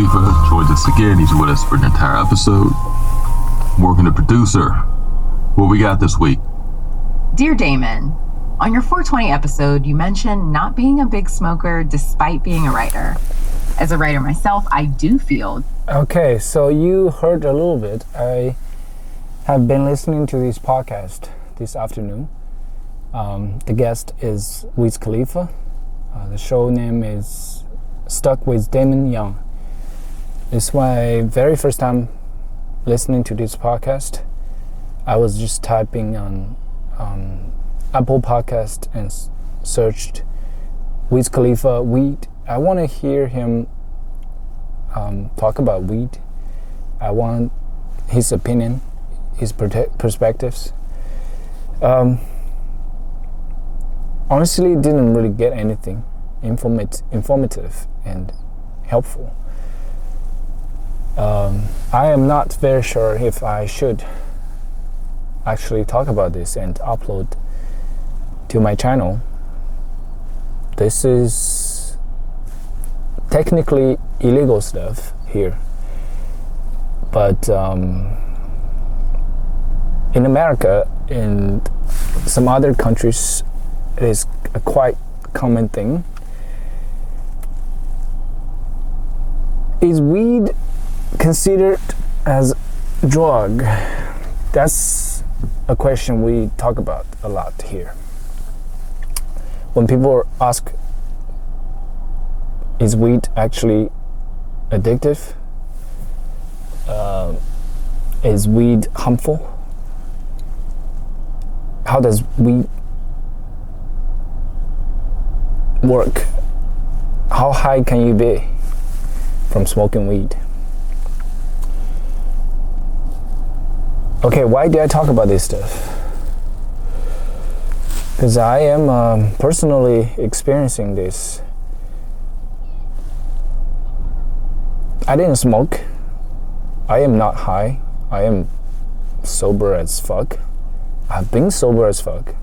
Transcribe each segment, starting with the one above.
Khalifa joins us again. He's with us for an entire episode. Morgan, the producer. What we got this week? Dear Damon, on your 420 episode, you mentioned not being a big smoker despite being a writer. As a writer myself, I do feel. Okay, so you heard a little bit. I have been listening to this podcast this afternoon. The guest is Wiz Khalifa. The show name is Stuck with Damon Young. It's my very first time listening to this podcast. I was just typing on Apple Podcast and searched Wiz Khalifa weed. I want to hear him talk about weed. I want his opinion, his perspectives. Honestly, didn't really get anything informative and helpful. I am not very sure if I should actually talk about this and upload to my channel. This is technically illegal stuff here, but in America, in some other countries, it is a quite common thing. Is weed considered as drug? That's a question we talk about a lot here. When people ask, is weed actually addictive? Is weed harmful? How does weed work? How high can you be from smoking weed? Okay, why did I talk about this stuff? Because I am personally experiencing this. I didn't smoke. I am not high. I am sober as fuck. I've been sober as fuck.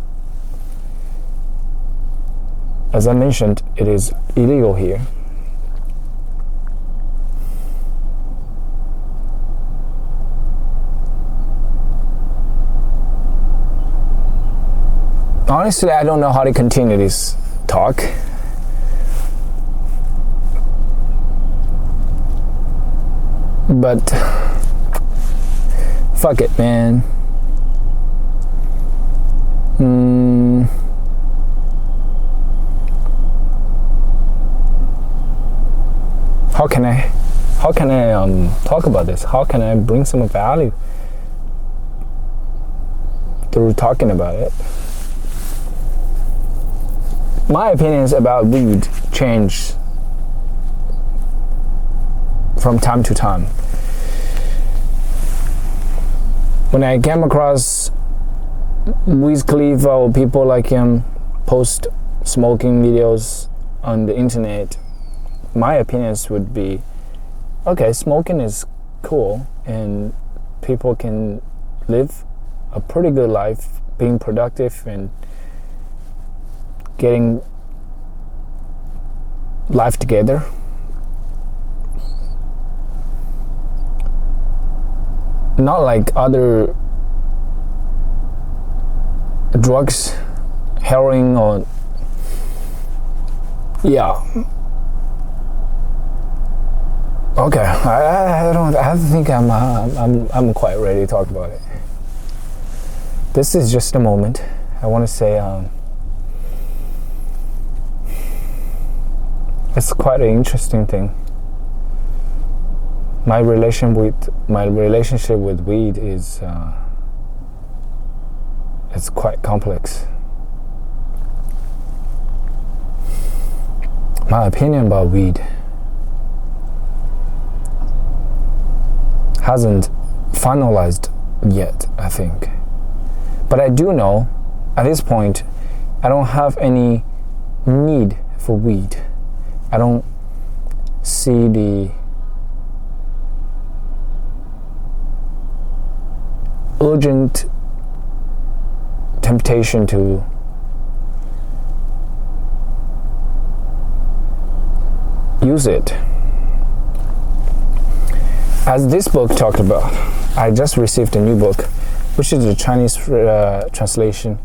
As I mentioned, it is illegal here. Honestly, I don't know how to continue this talk. But fuck it, man. How can I talk about this? How can I bring some value through talking about it? My opinions about weed change from time to time. When I came across Wiz Khalifa or people like him post smoking videos on the internet, my opinions would be, okay, smoking is cool and people can live a pretty good life, being productive and getting life together. Not like other drugs, heroin or Okay, I think I'm quite ready to talk about it. This is just a moment. I want to say it's quite an interesting thing. My relationship with weed is it's quite complex. My opinion about weed hasn't finalized yet, I think. But I do know, at this point, I don't have any need for weed. I don't see the urgent temptation to use it. as this book talked about, I just received a new book, which is the Chinese translation,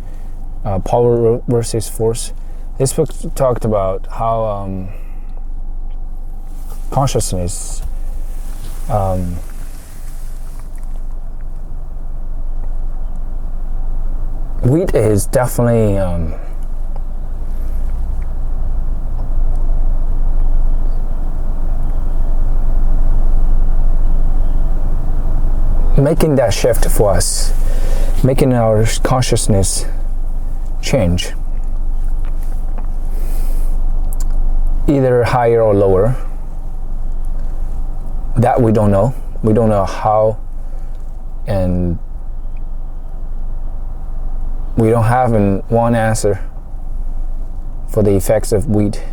Power versus Force. This book talked about how consciousness wheat is definitely making that shift for us, making our consciousness change, either higher or lower. That we don't know. We don't know how, and we don't have one answer for the effects of wheat.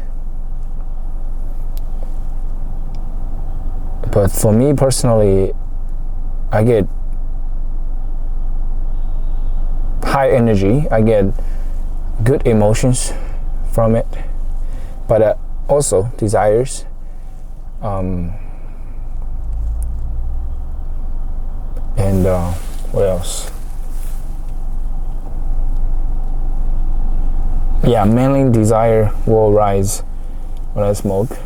But for me personally, I get high energy, I get good emotions from it, but also desires. And what else? Yeah, mainly desire will rise when I smoke.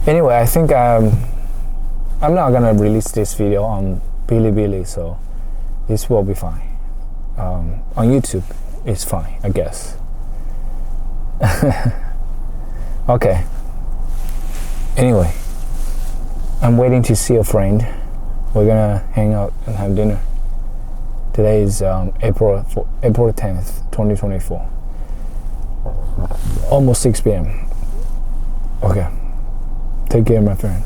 Anyway, I think I'm not gonna release this video on Bilibili, so this will be fine. On YouTube, it's fine, I guess. Okay. Anyway, I'm waiting to see a friend. We're gonna hang out and have dinner. Today is April 10th, 2024. Almost 6 p.m. Okay. Take care, my friend.